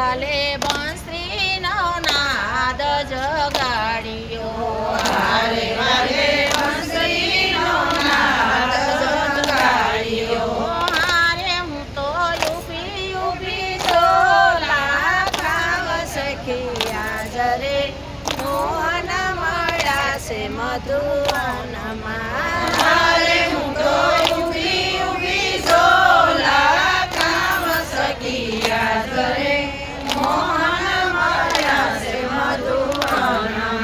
વાલે બંસરીનો નાદ જગાડ્યો. વાલે વાલે બંસરીનો નાદ જગાડ્યો. હારે હું તો ઊભી ઊભી ઝોલા ખાવ સખી આજ રે મોહન મળ્યાશે મધુવનમાં. હારે હું તો ઊભી ઊભી ઝોલા ખાવ સખી આજ રે મોહન મળ્યાશે મધુવનમાં.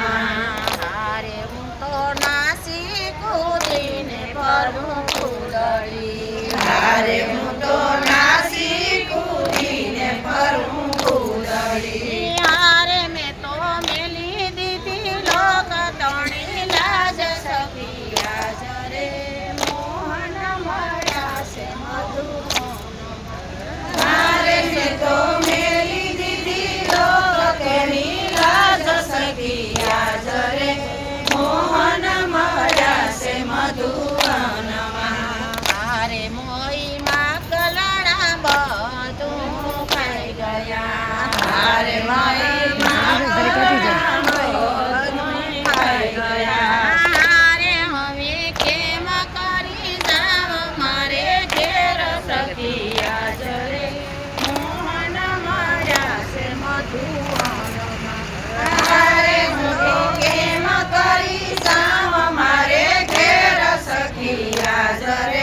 હારે હું તો નાસી કૂદીને ફરું કૂદડી. હારે હું તો નાસી કૂદીને ફરું કૂદડી. હારે મેં તો મેલી દીધી લોક તણી લાજ સખી આજ રે મોહન મળ્યાશે મધુવનમાં. હારે મેં તો મેલી દીધી લોકની લાજ સખી આજ રે મોહન મળ્યાશે મધુવનમાં. હારે મોઈ માકલણા બધું ખાઈ ગયા. હારે માઈ માખણ બધું ખાઈ ગયા. હારે હવે કેમ કરી જાવ મારે ઘેર સખી આજ રે મોહન મળ્યાશે મધુવનમાં. હારે હું તો કેમ કરી જાઉં મારે ઘેર સખી આજ રે